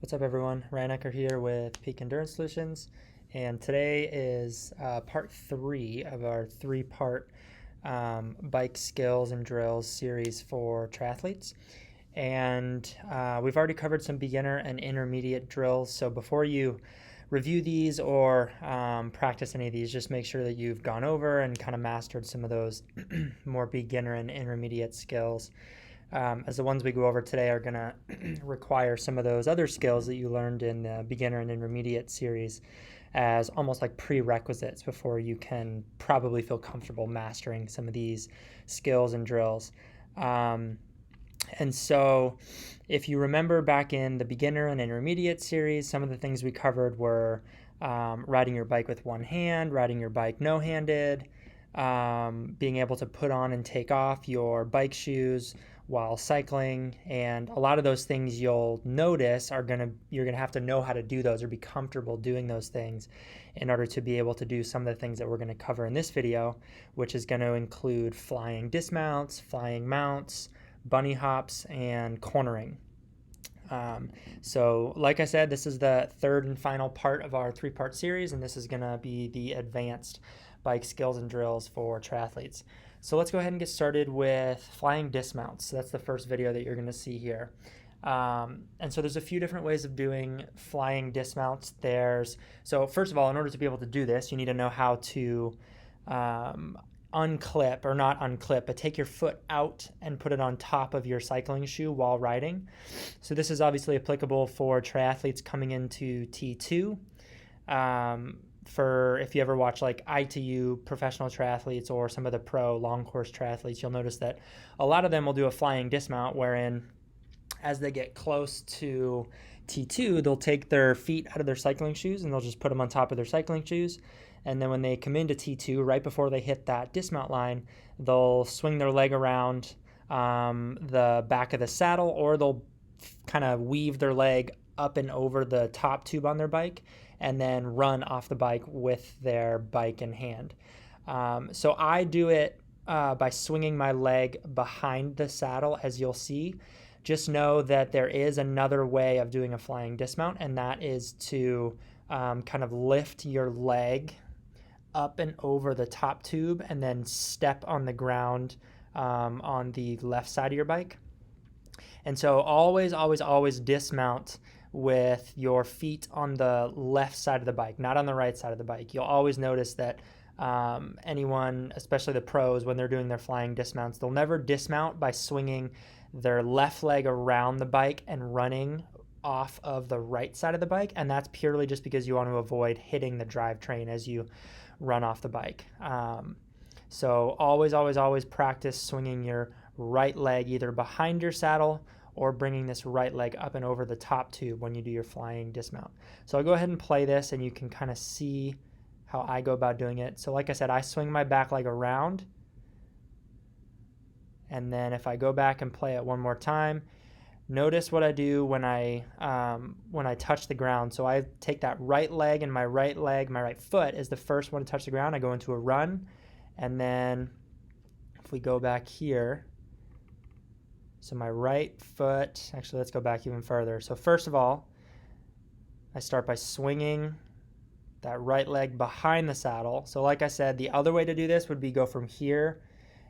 What's up, everyone? Ryan Ecker here with Peak Endurance Solutions, and today is part 3 of our 3-part bike skills and drills series for triathletes. And we've already covered some beginner and intermediate drills, so before you review these or practice any of these, just make sure that you've gone over and kind of mastered some of those more beginner and intermediate skills. As the ones we go over today are going to require some of those other skills that you learned in the beginner and intermediate series as almost like prerequisites before you can probably feel comfortable mastering some of these skills and drills. And so if you remember back in the beginner and intermediate series, some of the things we covered were riding your bike with one hand, riding your bike no-handed, being able to put on and take off your bike shoes while cycling, and a lot of those things you'll notice you're gonna have to know how to do those or be comfortable doing those things in order to be able to do some of the things that we're going to cover in this video, which is going to include flying dismounts, flying mounts, bunny hops, and cornering. So like I said, this is the third and final part of our 3-part series, and this is going to be the advanced bike skills and drills for triathletes. So let's go ahead and get started with flying dismounts. So that's the first video that you're going to see here. And so there's a few different ways of doing flying dismounts. So first of all, in order to be able to do this, you need to know how to unclip, or not unclip, but take your foot out and put it on top of your cycling shoe while riding. So this is obviously applicable for triathletes coming into T2. For if you ever watch like ITU professional triathletes or some of the pro long course triathletes, you'll notice that a lot of them will do a flying dismount wherein as they get close to T2, they'll take their feet out of their cycling shoes and they'll just put them on top of their cycling shoes. And then when they come into T2, right before they hit that dismount line, they'll swing their leg around the back of the saddle, or they'll kind of weave their leg up and over the top tube on their bike and then run off the bike with their bike in hand. So I do it by swinging my leg behind the saddle, as you'll see. Just know that there is another way of doing a flying dismount, and that is to kind of lift your leg up and over the top tube and then step on the ground on the left side of your bike. And so always dismount with your feet on the left side of the bike, not on the right side of the bike. You'll always notice that anyone, especially the pros, when they're doing their flying dismounts, they'll never dismount by swinging their left leg around the bike and running off of the right side of the bike. And that's purely just because you want to avoid hitting the drivetrain as you run off the bike. So always practice swinging your right leg either behind your saddle or bringing this right leg up and over the top tube when you do your flying dismount. So I'll go ahead and play this and you can kind of see how I go about doing it. So like I said, I swing my back leg around, and then if I go back and play it one more time, notice what I do when I touch the ground. So I take that right leg, and my right foot is the first one to touch the ground. I go into a run, and then if we go back here, so my right foot, actually let's go back even further. So first of all, I start by swinging that right leg behind the saddle. So like I said, the other way to do this would be go from here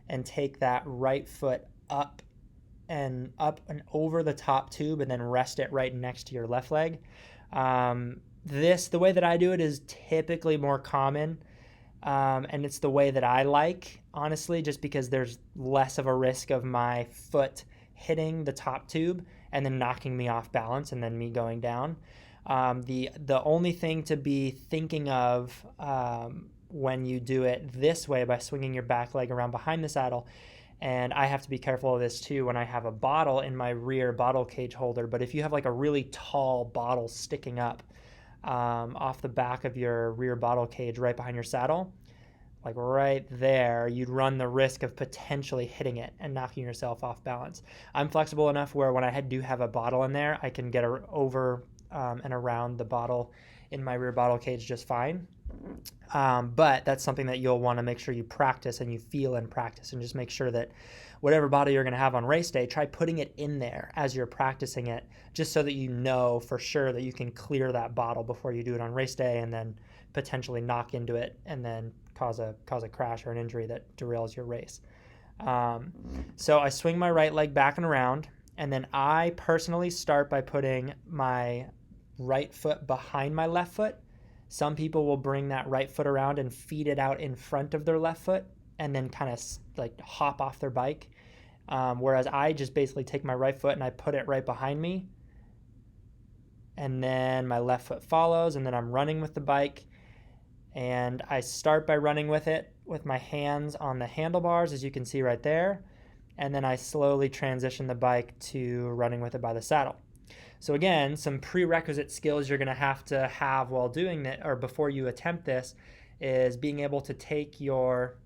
and take that right foot up and over the top tube and then rest it right next to your left leg. The way that I do it is typically more common, and it's the way that I like, honestly, just because there's less of a risk of my foot hitting the top tube and then knocking me off balance and then me going down. The only thing to be thinking of when you do it this way, by swinging your back leg around behind the saddle, and I have to be careful of this too when I have a bottle in my rear bottle cage holder, but if you have like a really tall bottle sticking up off the back of your rear bottle cage right behind your saddle, like right there, you'd run the risk of potentially hitting it and knocking yourself off balance. I'm flexible enough where when I do have a bottle in there, I can get over and around the bottle in my rear bottle cage just fine. But that's something that you'll want to make sure you practice and you feel in practice, and just make sure that whatever body you're going to have on race day, try putting it in there as you're practicing it, just so that you know for sure that you can clear that bottle before you do it on race day, and then potentially knock into it and then cause a crash or an injury that derails your race. So I swing my right leg back and around, and then I personally start by putting my right foot behind my left foot. Some people will bring that right foot around and feed it out in front of their left foot and then kind of like hop off their bike. Whereas I just basically take my right foot and I put it right behind me, and then my left foot follows, and then I'm running with the bike. And I start by running with it with my hands on the handlebars, as you can see right there. And then I slowly transition the bike to running with it by the saddle. So again, some prerequisite skills you're going to have while doing that, or before you attempt this, is being able to take your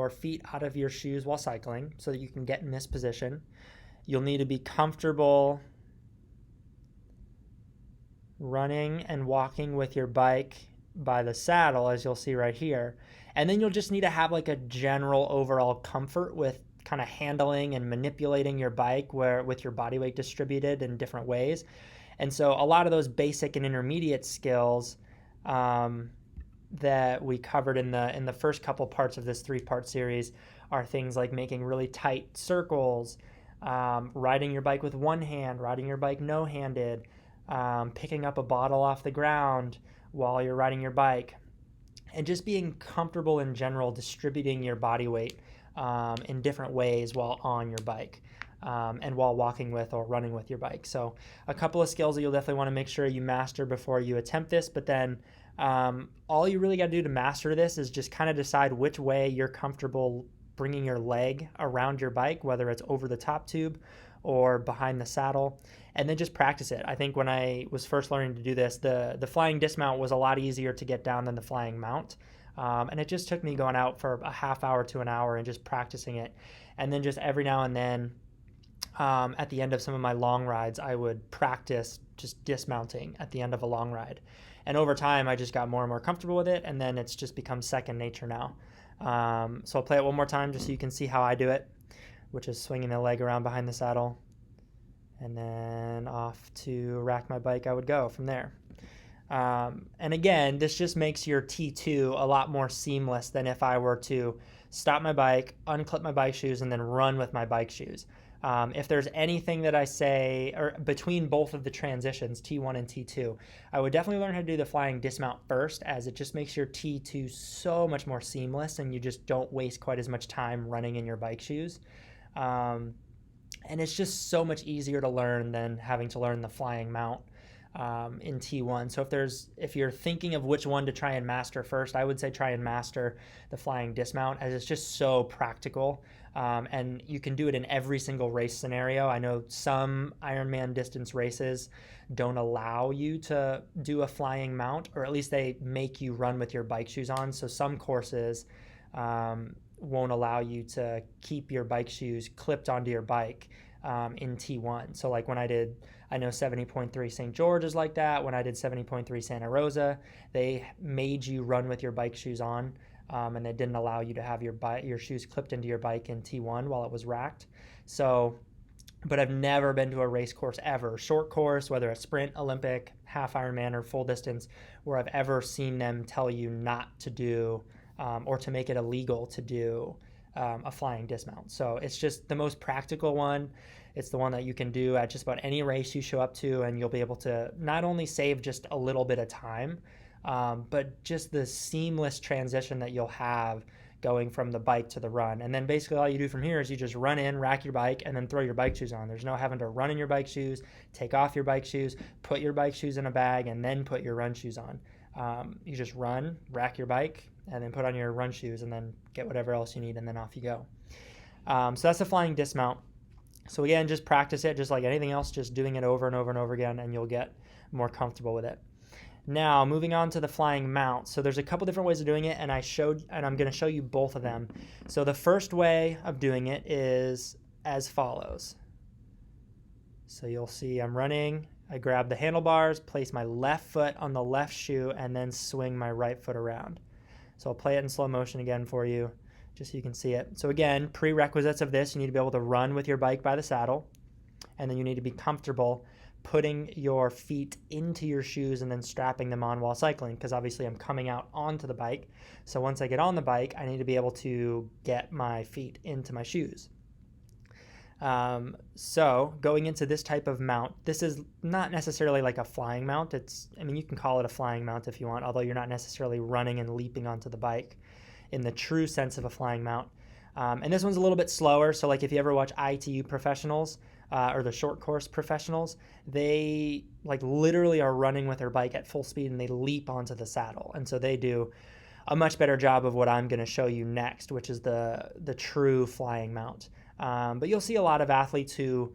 feet out of your shoes while cycling so that you can get in this position. You'll need to be comfortable running and walking with your bike by the saddle, as you'll see right here. And then you'll just need to have like a general overall comfort with kind of handling and manipulating your bike with your body weight distributed in different ways. And so a lot of those basic and intermediate skills that we covered in the first couple parts of this 3-part series are things like making really tight circles, riding your bike with one hand, riding your bike no-handed, picking up a bottle off the ground while you're riding your bike, and just being comfortable in general distributing your body weight in different ways while on your bike and while walking with or running with your bike. So a couple of skills that you'll definitely want to make sure you master before you attempt this, but then all you really got to do to master this is just kind of decide which way you're comfortable bringing your leg around your bike, whether it's over the top tube or behind the saddle, and then just practice it. I think when I was first learning to do this, the flying dismount was a lot easier to get down than the flying mount. And it just took me going out for a half hour to an hour and just practicing it. And then just every now and then, at the end of some of my long rides, I would practice just dismounting at the end of a long ride. And over time, I just got more and more comfortable with it, and then it's just become second nature now. So I'll play it one more time just so you can see how I do it, which is swinging the leg around behind the saddle, and then off to rack my bike I would go from there. And again, this just makes your T2 a lot more seamless than if I were to stop my bike, unclip my bike shoes, and then run with my bike shoes. If there's anything that I say, or between both of the transitions, T1 and T2, I would definitely learn how to do the flying dismount first, as it just makes your T2 so much more seamless and you just don't waste quite as much time running in your bike shoes. And it's just so much easier to learn than having to learn the flying mount in T1. So if you're thinking of which one to try and master first, I would say try and master the flying dismount, as it's just so practical. And you can do it in every single race scenario. I know some Ironman distance races don't allow you to do a flying mount, or at least they make you run with your bike shoes on. So some courses won't allow you to keep your bike shoes clipped onto your bike in T1. So like when I know 70.3 St. George is like that. When I did 70.3 Santa Rosa, they made you run with your bike shoes on, and they didn't allow you to have your shoes clipped into your bike in T1 while it was racked. So, but I've never been to a race course ever, short course, whether a sprint, Olympic, half Ironman, or full distance, where I've ever seen them tell you not to do or to make it illegal to do a flying dismount. So it's just the most practical one. It's the one that you can do at just about any race you show up to, and you'll be able to not only save just a little bit of time, but just the seamless transition that you'll have going from the bike to the run. And then basically all you do from here is you just run in, rack your bike, and then throw your bike shoes on. There's no having to run in your bike shoes, take off your bike shoes, put your bike shoes in a bag, and then put your run shoes on. You just run, rack your bike, and then put on your run shoes, and then get whatever else you need, and then off you go. So that's the flying dismount. So again, just practice it just like anything else, just doing it over and over and over again, and you'll get more comfortable with it. Now, moving on to the flying mount. So there's a couple different ways of doing it, and I'm going to show you both of them. So the first way of doing it is as follows. So you'll see I'm running I grab the handlebars, place my left foot on the left shoe, and then swing my right foot around. So I'll play it in slow motion again for you, just so you can see it. So again, prerequisites of this, you need to be able to run with your bike by the saddle, and then you need to be comfortable putting your feet into your shoes and then strapping them on while cycling, because obviously I'm coming out onto the bike. So once I get on the bike, I need to be able to get my feet into my shoes. So going into this type of mount, this is not necessarily like a flying mount. You can call it a flying mount if you want, although you're not necessarily running and leaping onto the bike in the true sense of a flying mount. And this one's a little bit slower. So like if you ever watch ITU professionals or the short course professionals, they like literally are running with their bike at full speed and they leap onto the saddle. And so they do a much better job of what I'm going to show you next, which is the true flying mount. But you'll see a lot of athletes who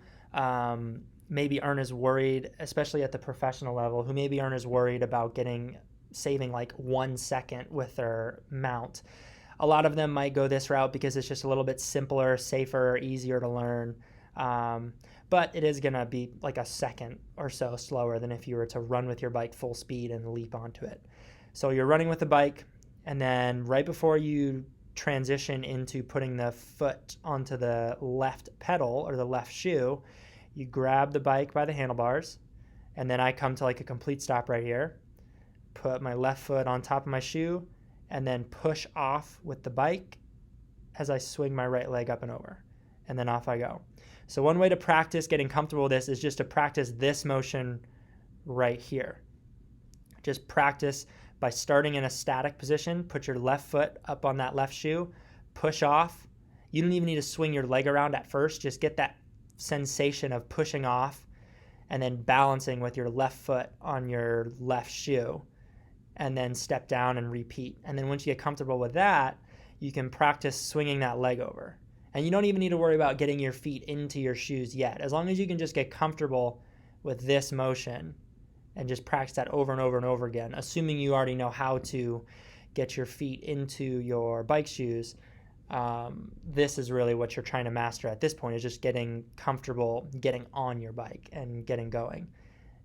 maybe aren't as worried, especially at the professional level, who maybe aren't as worried about saving like 1 second with their mount. A lot of them might go this route because it's just a little bit simpler, safer, easier to learn. But it is going to be like a second or so slower than if you were to run with your bike full speed and leap onto it. So you're running with the bike, and then right before you transition into putting the foot onto the left pedal or the left shoe, you grab the bike by the handlebars, and then I come to like a complete stop right here, put my left foot on top of my shoe, and then push off with the bike as I swing my right leg up and over, and then off I go. So one way to practice getting comfortable with this is just to practice this motion right here. Just practice by starting in a static position. Put your left foot up on that left shoe, push off. You don't even need to swing your leg around at first. Just get that sensation of pushing off and then balancing with your left foot on your left shoe, and then step down and repeat. And then once you get comfortable with that, you can practice swinging that leg over. And you don't even need to worry about getting your feet into your shoes yet. As long as you can just get comfortable with this motion and just practice that over and over and over again, assuming you already know how to get your feet into your bike shoes, this is really what you're trying to master at this point, is just getting comfortable getting on your bike and getting going.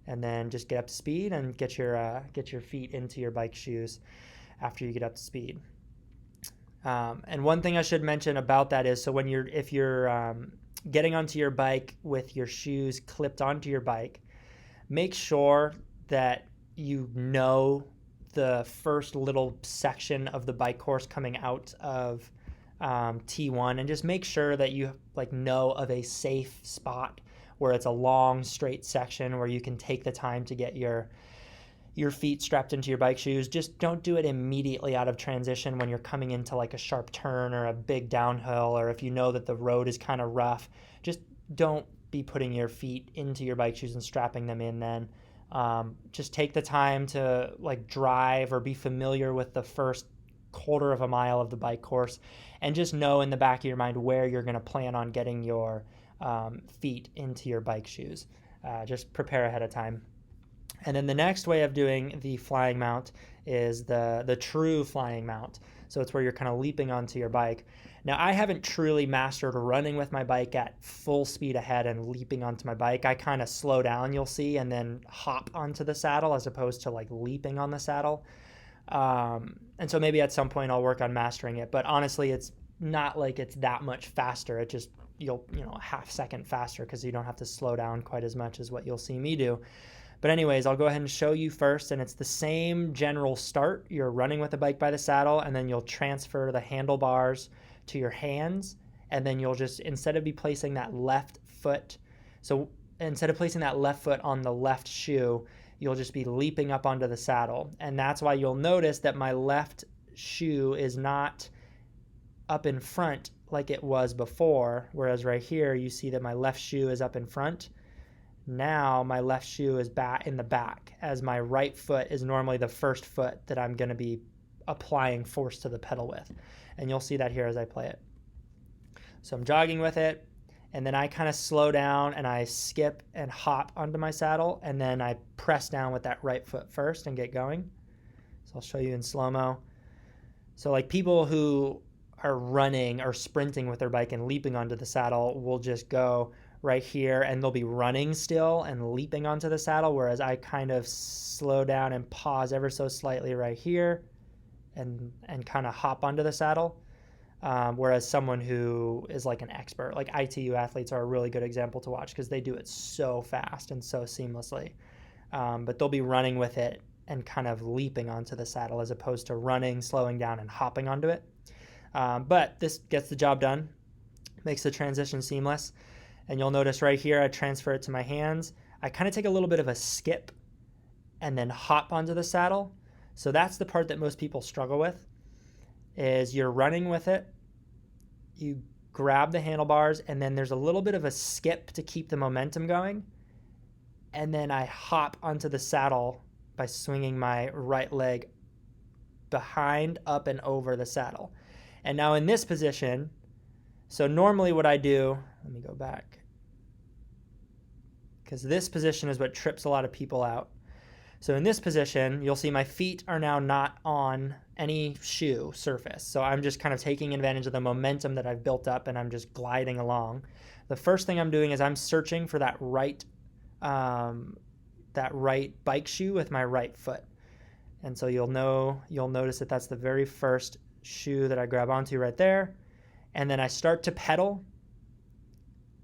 And then just get up to speed and get your feet into your bike shoes after you get up to speed. And one thing I should mention about that is, so if you're getting onto your bike with your shoes clipped onto your bike, make sure that you know the first little section of the bike course coming out of T1, and just make sure that you know of a safe spot where it's a long straight section where you can take the time to get your feet strapped into your bike shoes. Just don't do it immediately out of transition when you're coming into like a sharp turn or a big downhill, or if you know that the road is kind of rough. Just don't be putting your feet into your bike shoes and strapping them in then. Just take the time to drive or be familiar with the first quarter of a mile of the bike course, and just know in the back of your mind where you're going to plan on getting your feet into your bike shoes. Just prepare ahead of time. And then the next way of doing the flying mount is the true flying mount. So it's where you're kind of leaping onto your bike. Now, I haven't truly mastered running with my bike at full speed ahead and leaping onto my bike. I kind of slow down, you'll see, and then hop onto the saddle as opposed to leaping on the saddle. And so maybe at some point I'll work on mastering it. But honestly, it's not like it's that much faster. It just, you'll a half second faster because you don't have to slow down quite as much as what you'll see me do. But anyways, I'll go ahead and show you first, and it's the same general start. You're running with the bike by the saddle, and then you'll transfer the handlebars to your hands, and then you'll just, instead of placing that left foot on the left shoe, you'll just be leaping up onto the saddle. And that's why you'll notice that my left shoe is not up in front like it was before, whereas right here you see that my left shoe is up in front. Now my left shoe is back in the back, as my right foot is normally the first foot that I'm going to be applying force to the pedal with. And you'll see that here as I play it. So I'm jogging with it, and then I kind of slow down and I skip and hop onto my saddle, and then I press down with that right foot first and get going. So I'll show you in slow-mo. So people who are running or sprinting with their bike and leaping onto the saddle will just go right here, and they'll be running still and leaping onto the saddle, whereas I kind of slow down and pause ever so slightly right here and kind of hop onto the saddle. Whereas someone who is like an expert, like ITU athletes are a really good example to watch because they do it so fast and so seamlessly. But they'll be running with it and kind of leaping onto the saddle as opposed to running, slowing down, and hopping onto it. But this gets the job done, makes the transition seamless. And you'll notice right here, I transfer it to my hands. I kind of take a little bit of a skip and then hop onto the saddle. So that's the part that most people struggle with, is you're running with it, you grab the handlebars, and then there's a little bit of a skip to keep the momentum going. And then I hop onto the saddle by swinging my right leg behind, up, and over the saddle. And now in this position, so normally what I do, let me go back, because this position is what trips a lot of people out. So in this position, you'll see my feet are now not on any shoe surface. So I'm just kind of taking advantage of the momentum that I've built up, and I'm just gliding along. The first thing I'm doing is I'm searching for that right bike shoe with my right foot. And so you'll notice that that's the very first shoe that I grab onto right there. And then I start to pedal,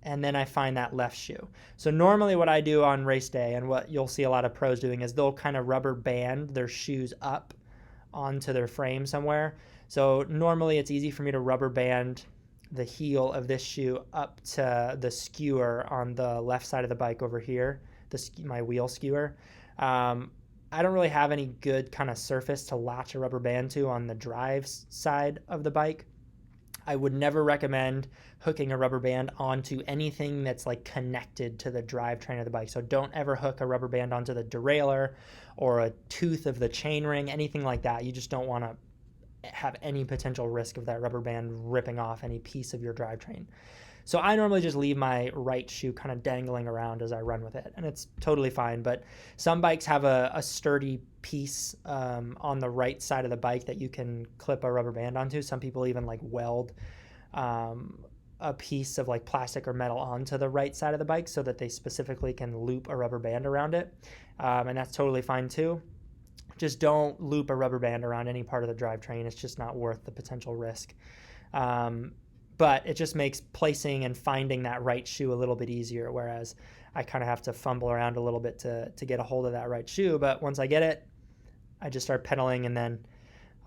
and then I find that left shoe. So normally what I do on race day, and what you'll see a lot of pros doing, is they'll kind of rubber band their shoes up onto their frame somewhere. So normally it's easy for me to rubber band the heel of this shoe up to the skewer on the left side of the bike over here, my wheel skewer. I don't really have any good kind of surface to latch a rubber band to on the drive side of the bike. I would never recommend hooking a rubber band onto anything that's like connected to the drivetrain of the bike. So don't ever hook a rubber band onto the derailleur or a tooth of the chainring, anything like that. You just don't want to have any potential risk of that rubber band ripping off any piece of your drivetrain. So I normally just leave my right shoe kind of dangling around as I run with it, and it's totally fine. But some bikes have a sturdy piece on the right side of the bike that you can clip a rubber band onto. Some people even like weld a piece of like plastic or metal onto the right side of the bike so that they specifically can loop a rubber band around it, and that's totally fine too. Just don't loop a rubber band around any part of the drivetrain. It's just not worth the potential risk. But it just makes placing and finding that right shoe a little bit easier, whereas I kind of have to fumble around a little bit to get a hold of that right shoe. But once I get it, I just start pedaling, and then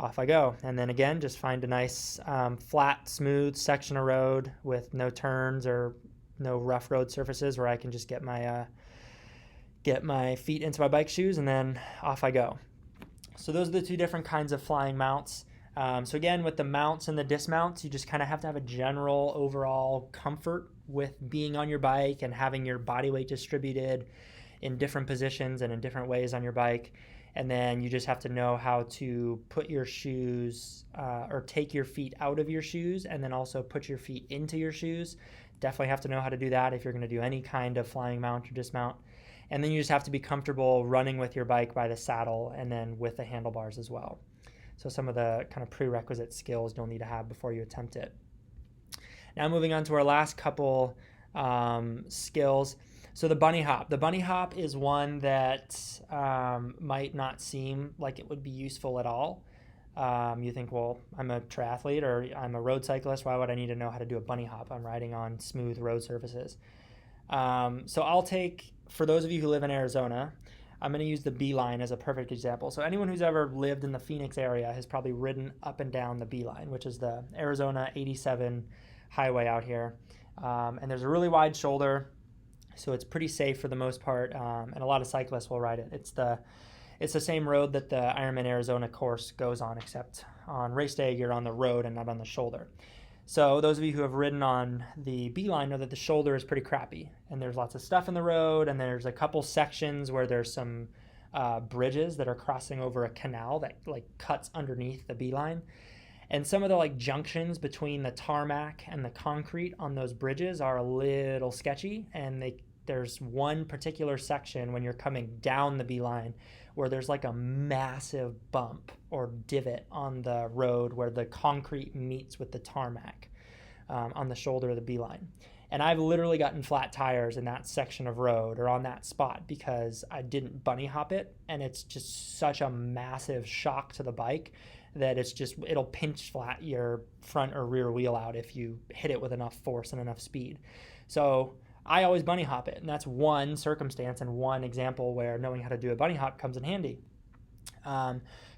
off I go. And then again, just find a nice flat, smooth section of road with no turns or no rough road surfaces where I can just get my feet into my bike shoes, and then off I go. So those are the two different kinds of flying mounts. So again, with the mounts and the dismounts, you just kind of have to have a general overall comfort with being on your bike and having your body weight distributed in different positions and in different ways on your bike. And then you just have to know how to put your shoes or take your feet out of your shoes and then also put your feet into your shoes. Definitely have to know how to do that if you're going to do any kind of flying mount or dismount. And then you just have to be comfortable running with your bike by the saddle and then with the handlebars as well. So some of the kind of prerequisite skills you'll need to have before you attempt it. Now moving on to our last couple skills. So the bunny hop. The bunny hop is one that might not seem like it would be useful at all. You think, well, I'm a triathlete or I'm a road cyclist. Why would I need to know how to do a bunny hop? I'm riding on smooth road surfaces. So I'll take, for those of you who live in Arizona, I'm going to use the Beeline as a perfect example. So anyone who's ever lived in the Phoenix area has probably ridden up and down the Beeline, which is the Arizona 87 highway out here. And there's a really wide shoulder, so it's pretty safe for the most part, and a lot of cyclists will ride it. It's the same road that the Ironman Arizona course goes on, except on race day you're on the road and not on the shoulder. So those of you who have ridden on the Beeline know that the shoulder is pretty crappy, and there's lots of stuff in the road, and there's a couple sections where there's some bridges that are crossing over a canal that like cuts underneath the Beeline. And some of the like junctions between the tarmac and the concrete on those bridges are a little sketchy, and there's one particular section when you're coming down the Beeline where there's like a massive bump or divot on the road where the concrete meets with the tarmac on the shoulder of the Beeline. And I've literally gotten flat tires in that section of road or on that spot because I didn't bunny hop it. And it's just such a massive shock to the bike that it'll pinch flat your front or rear wheel out if you hit it with enough force and enough speed. So I always bunny hop it. And that's one circumstance and one example where knowing how to do a bunny hop comes in handy.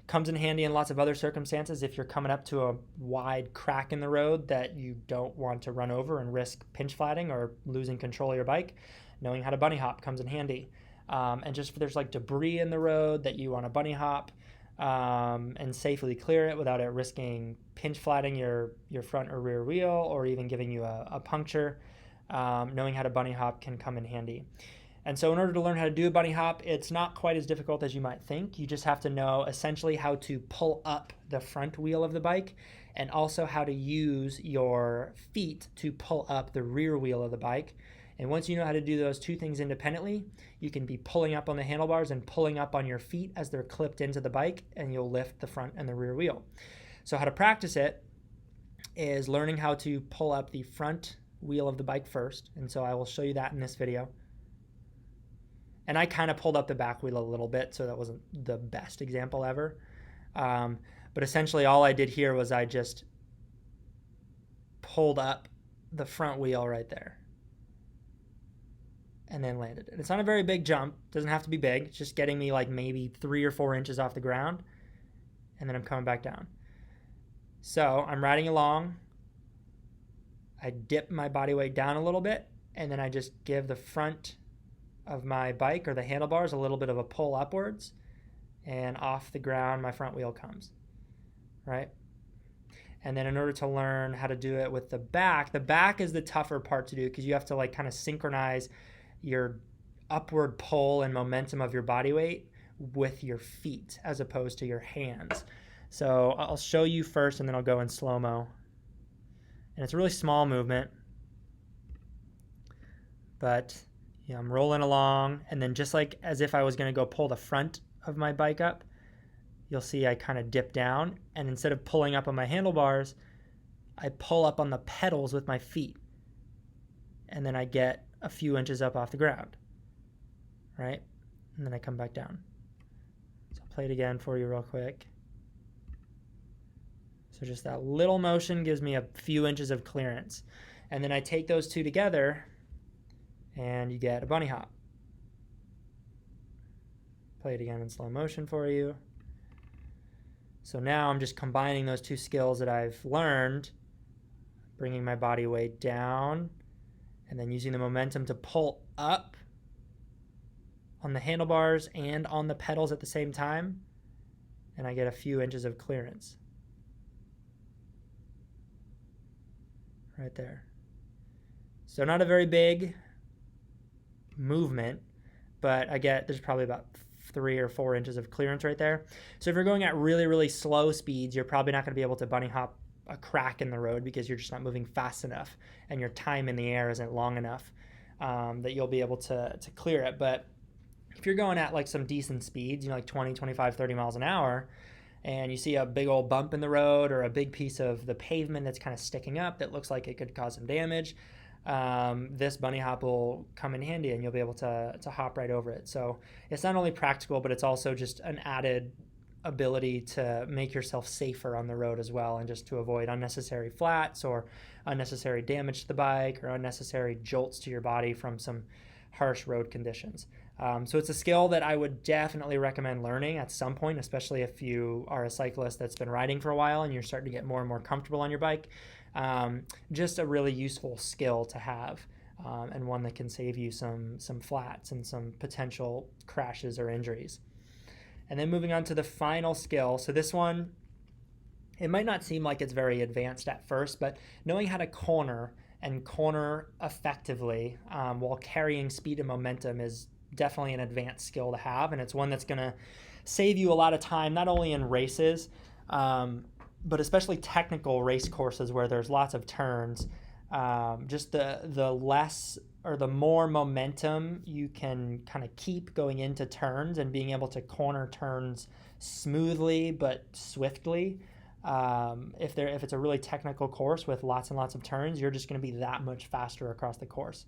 Comes in handy in lots of other circumstances if you're coming up to a wide crack in the road that you don't want to run over and risk pinch flatting or losing control of your bike. Knowing how to bunny hop comes in handy. And just if there's like debris in the road that you want to bunny hop and safely clear it without it risking pinch flatting your front or rear wheel or even giving you a puncture, knowing how to bunny hop can come in handy. And so in order to learn how to do a bunny hop, it's not quite as difficult as you might think. You just have to know essentially how to pull up the front wheel of the bike and also how to use your feet to pull up the rear wheel of the bike. And once you know how to do those two things independently, you can be pulling up on the handlebars and pulling up on your feet as they're clipped into the bike, and you'll lift the front and the rear wheel. So how to practice it is learning how to pull up the front wheel of the bike first. And so I will show you that in this video. And I kind of pulled up the back wheel a little bit, so that wasn't the best example ever. But essentially all I did here was I just pulled up the front wheel right there and then landed. And it's not a very big jump. It doesn't have to be big. It's just getting me like maybe 3 or 4 inches off the ground, and then I'm coming back down. So I'm riding along. I dip my body weight down a little bit, and then I just give the front of my bike or the handlebars a little bit of a pull upwards, and off the ground my front wheel comes, right? And then in order to learn how to do it with the back is the tougher part to do because you have to like kind of synchronize your upward pull and momentum of your body weight with your feet as opposed to your hands. So I'll show you first and then I'll go in slow-mo. And it's a really small movement, but I'm rolling along, and then just like as if I was going to go pull the front of my bike up, you'll see I kind of dip down, and instead of pulling up on my handlebars, I pull up on the pedals with my feet, and then I get a few inches up off the ground, right? And then I come back down. So I'll play it again for you real quick. So just that little motion gives me a few inches of clearance, and then I take those two together and you get a bunny hop. Play it again in slow motion for you. So now I'm just combining those two skills that I've learned, bringing my body weight down and then using the momentum to pull up on the handlebars and on the pedals at the same time, and I get a few inches of clearance. Right there. So not a very big movement, but there's probably about 3 or 4 inches of clearance right there. So if you're going at really, really slow speeds, you're probably not going to be able to bunny hop a crack in the road because you're just not moving fast enough and your time in the air isn't long enough that you'll be able to clear it. But if you're going at like some decent speeds, like 20, 25, 30 miles an hour, and you see a big old bump in the road or a big piece of the pavement that's kind of sticking up that looks like it could cause some damage, this bunny hop will come in handy and you'll be able to hop right over it. So it's not only practical, but it's also just an added ability to make yourself safer on the road as well, and just to avoid unnecessary flats or unnecessary damage to the bike or unnecessary jolts to your body from some harsh road conditions. So it's a skill that I would definitely recommend learning at some point, especially if you are a cyclist that's been riding for a while and you're starting to get more and more comfortable on your bike. Just a really useful skill to have, and one that can save you some flats and some potential crashes or injuries. And then moving on to the final skill. So this one, it might not seem like it's very advanced at first, but knowing how to corner effectively while carrying speed and momentum is definitely an advanced skill to have, and it's one that's going to save you a lot of time, not only in races, but especially technical race courses where there's lots of turns. Just the less or the more momentum you can kind of keep going into turns and being able to corner turns smoothly but swiftly If it's a really technical course with lots and lots of turns, you're just going to be that much faster across the course.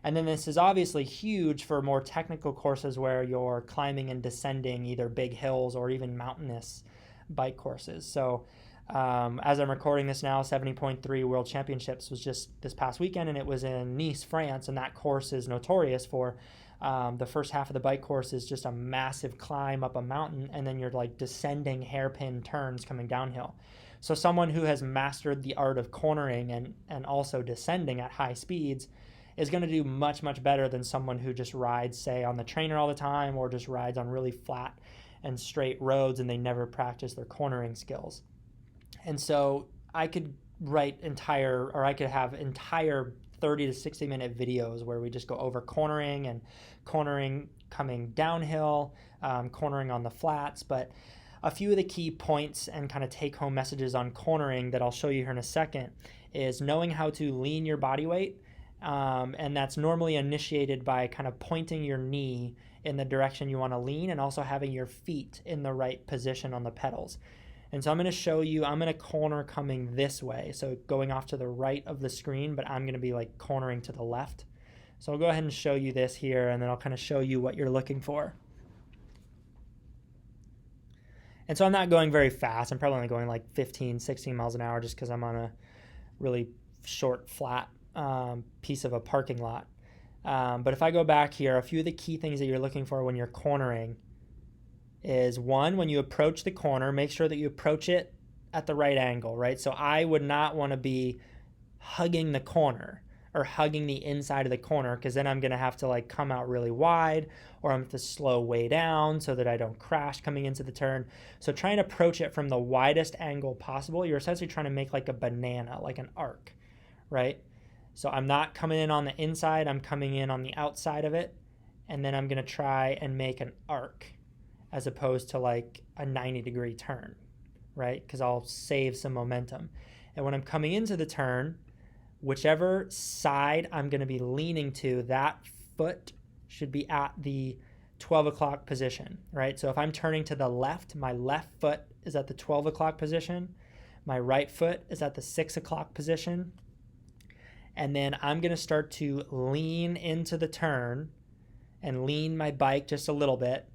And then this is obviously huge for more technical courses where you're climbing and descending either big hills or even mountainous bike courses. So as I'm recording this now, 70.3 World Championships was just this past weekend, and it was in Nice, France, and that course is notorious for the first half of the bike course is just a massive climb up a mountain, and then you're like descending hairpin turns coming downhill. So someone who has mastered the art of cornering and also descending at high speeds is going to do much, much better than someone who just rides, say, on the trainer all the time or just rides on really flat and straight roads and they never practice their cornering skills. And so I could have entire 30 to 60 minute videos where we just go over cornering and cornering coming downhill, cornering on the flats. But a few of the key points and kind of take home messages on cornering that I'll show you here in a second is knowing how to lean your body weight. And that's normally initiated by kind of pointing your knee in the direction you want to lean and also having your feet in the right position on the pedals. And so I'm going to show you, I'm going to corner coming this way. So going off to the right of the screen, but I'm going to be like cornering to the left. So I'll go ahead and show you this here, and then I'll kind of show you what you're looking for. And so I'm not going very fast. I'm probably only going like 15, 16 miles an hour just because I'm on a really short, flat piece of a parking lot. But if I go back here, a few of the key things that you're looking for when you're cornering is one, when you approach the corner, make sure that you approach it at the right angle, right? So I would not want to be hugging the corner or hugging the inside of the corner, because then I'm going to have to like come out really wide, or I'm going to have to slow way down so that I don't crash coming into the turn. So try and approach it from the widest angle possible. You're essentially trying to make like a banana, like an arc, right? So I'm not coming in on the inside, I'm coming in on the outside of it, and then I'm going to try and make an arc as opposed to like a 90-degree turn, right? Because I'll save some momentum. And when I'm coming into the turn, whichever side I'm going to be leaning to, that foot should be at the 12 o'clock position, right? So if I'm turning to the left, my left foot is at the 12 o'clock position, my right foot is at the 6 o'clock position, and then I'm going to start to lean into the turn and lean my bike just a little bit,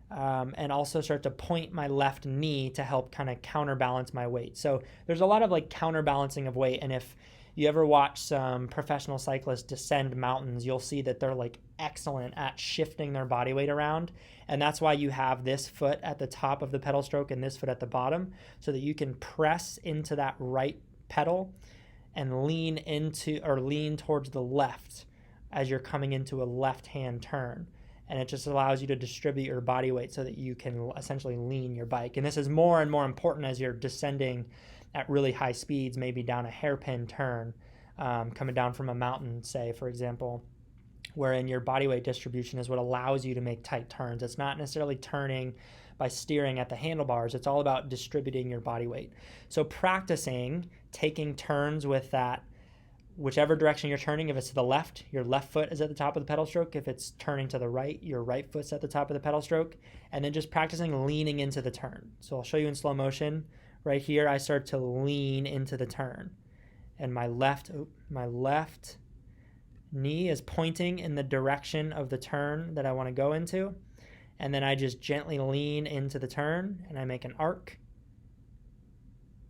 and also start to point my left knee to help kind of counterbalance my weight. So there's a lot of like counterbalancing of weight, and if you ever watch some professional cyclists descend mountains, you'll see that they're like excellent at shifting their body weight around, and that's why you have this foot at the top of the pedal stroke and this foot at the bottom, so that you can press into that right pedal and lean towards the left as you're coming into a left-hand turn. And it just allows you to distribute your body weight so that you can essentially lean your bike. And this is more and more important as you're descending at really high speeds, maybe down a hairpin turn, coming down from a mountain, say, for example, wherein your body weight distribution is what allows you to make tight turns. It's not necessarily turning by steering at the handlebars. It's all about distributing your body weight. So practicing taking turns with that, whichever direction you're turning, if it's to the left, your left foot is at the top of the pedal stroke. If it's turning to the right, your right foot's at the top of the pedal stroke. And then just practicing leaning into the turn. So I'll show you in slow motion. Right here, I start to lean into the turn. And my left knee is pointing in the direction of the turn that I want to go into. And then I just gently lean into the turn and I make an arc.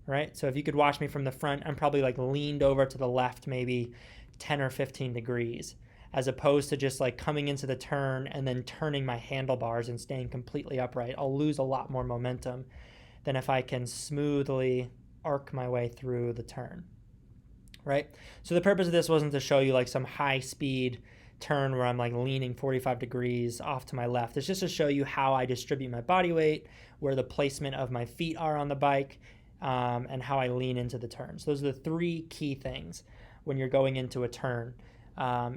Right? So if you could watch me from the front, I'm probably like leaned over to the left maybe 10 or 15 degrees, as opposed to just like coming into the turn and then turning my handlebars and staying completely upright. I'll lose a lot more momentum than if I can smoothly arc my way through the turn. Right? So the purpose of this wasn't to show you like some high speed turn where I'm like leaning 45 degrees off to my left. It's just to show you how I distribute my body weight, where the placement of my feet are on the bike, and how I lean into the turn. So those are the three key things when you're going into a turn,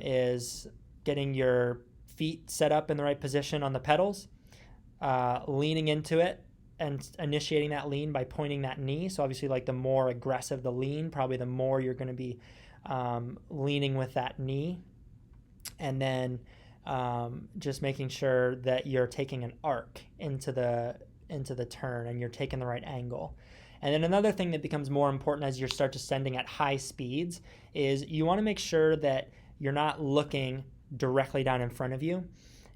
is getting your feet set up in the right position on the pedals, leaning into it and initiating that lean by pointing that knee. So obviously like the more aggressive the lean, probably the more you're going to be leaning with that knee. And then just making sure that you're taking an arc into the turn and you're taking the right angle. And then another thing that becomes more important as you start descending at high speeds is you want to make sure that you're not looking directly down in front of you.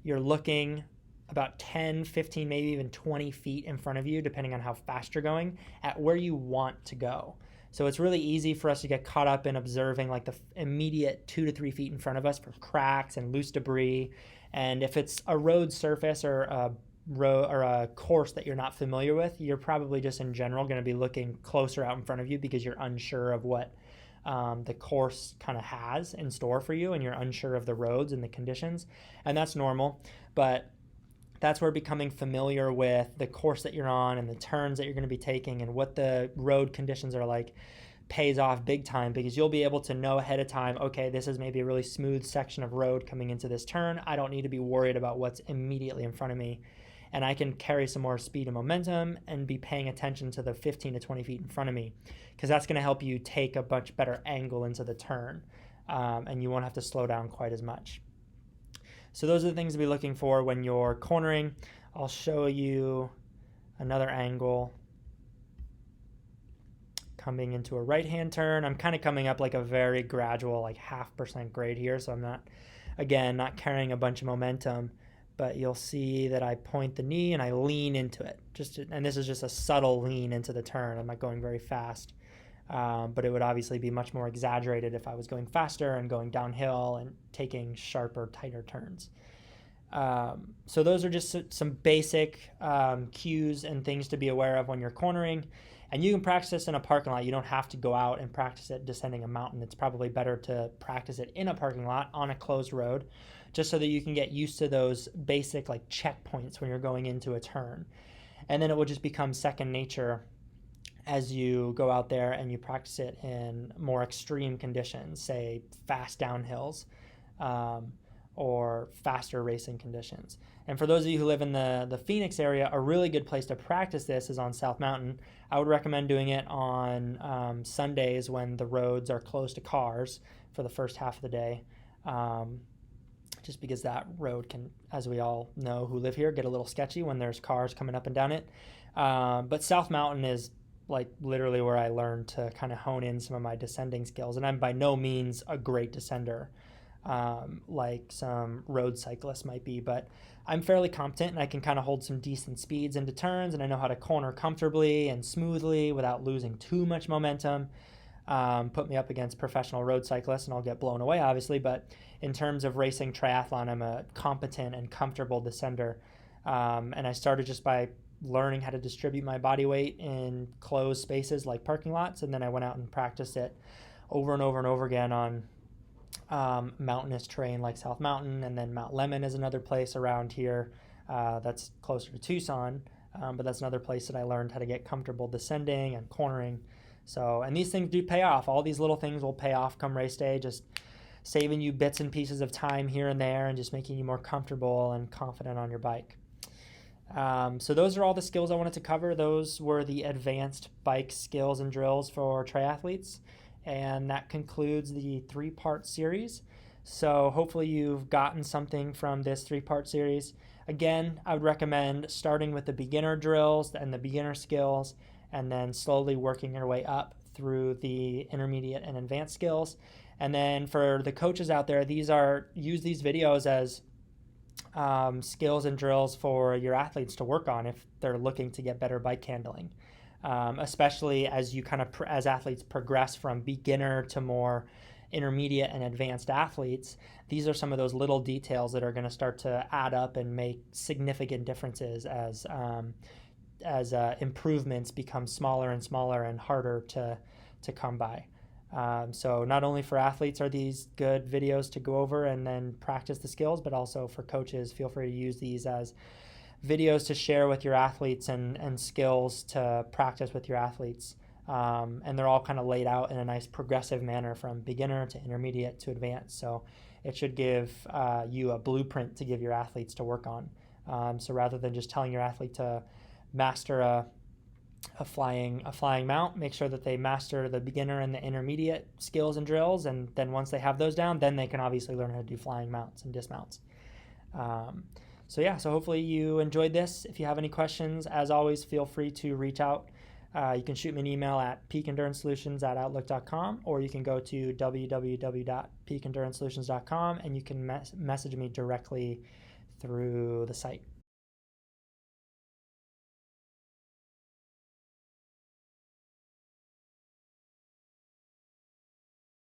You're looking about 10, 15, maybe even 20 feet in front of you, depending on how fast you're going, at where you want to go. So it's really easy for us to get caught up in observing like the immediate 2 to 3 feet in front of us for cracks and loose debris. And if it's a road surface or a course that you're not familiar with, you're probably just in general going to be looking closer out in front of you because you're unsure of what the course kind of has in store for you, and you're unsure of the roads and the conditions, and that's normal. But that's where becoming familiar with the course that you're on and the turns that you're going to be taking and what the road conditions are like pays off big time, because you'll be able to know ahead of time, okay, this is maybe a really smooth section of road coming into this turn. I don't need to be worried about what's immediately in front of me, and I can carry some more speed and momentum and be paying attention to the 15 to 20 feet in front of me, because that's going to help you take a much better angle into the turn, and you won't have to slow down quite as much. So those are the things to be looking for when you're cornering. I'll show you another angle coming into a right-hand turn. I'm kind of coming up like a very gradual, like 0.5% grade here, so I'm not carrying a bunch of momentum, but you'll see that I point the knee and I lean into it. And this is just a subtle lean into the turn. I'm not going very fast. But it would obviously be much more exaggerated if I was going faster and going downhill and taking sharper, tighter turns. So those are just some basic cues and things to be aware of when you're cornering. And you can practice this in a parking lot. You don't have to go out and practice it descending a mountain. It's probably better to practice it in a parking lot on a closed road, just so that you can get used to those basic like checkpoints when you're going into a turn. And then it will just become second nature as you go out there and you practice it in more extreme conditions, say fast downhills or faster racing conditions. And for those of you who live in the Phoenix area, a really good place to practice this is on South Mountain. I would recommend doing it on Sundays when the roads are closed to cars for the first half of the day, just because that road can, as we all know who live here, get a little sketchy when there's cars coming up and down it. But South Mountain is like literally where I learned to kind of hone in some of my descending skills. And I'm by no means a great descender like some road cyclists might be, but I'm fairly competent and I can kind of hold some decent speeds into turns, and I know how to corner comfortably and smoothly without losing too much momentum. Put me up against professional road cyclists and I'll get blown away, obviously, but in terms of racing triathlon, I'm a competent and comfortable descender. And I started just by learning how to distribute my body weight in closed spaces like parking lots, and then I went out and practiced it over and over and over again on mountainous terrain like South Mountain, and then Mount Lemmon is another place around here that's closer to Tucson, but that's another place that I learned how to get comfortable descending and cornering. So, and these things do pay off. All these little things will pay off come race day, just saving you bits and pieces of time here and there and just making you more comfortable and confident on your bike. So those are all the skills I wanted to cover. Those were the advanced bike skills and drills for triathletes. And that concludes the 3-part series. So hopefully you've gotten something from this 3-part series. Again, I would recommend starting with the beginner drills and the beginner skills, and then slowly working your way up through the intermediate and advanced skills. And then for the coaches out there, use these videos as skills and drills for your athletes to work on if they're looking to get better bike handling. Especially as you as athletes progress from beginner to more intermediate and advanced athletes, these are some of those little details that are going to start to add up and make significant differences as improvements become smaller and smaller and harder to come by. So not only for athletes are these good videos to go over and then practice the skills, but also for coaches, feel free to use these as videos to share with your athletes and skills to practice with your athletes. And they're all kind of laid out in a nice progressive manner from beginner to intermediate to advanced. So it should give you a blueprint to give your athletes to work on. So rather than just telling your athlete to master a flying mount, make sure that they master the beginner and the intermediate skills and drills. And then once they have those down, then they can obviously learn how to do flying mounts and dismounts. So hopefully you enjoyed this. If you have any questions, as always, feel free to reach out You can shoot me an email at peakenduranceSolutions@outlook.com, or you can go to www.peakenduranceSolutions.com and you can message me directly through the site.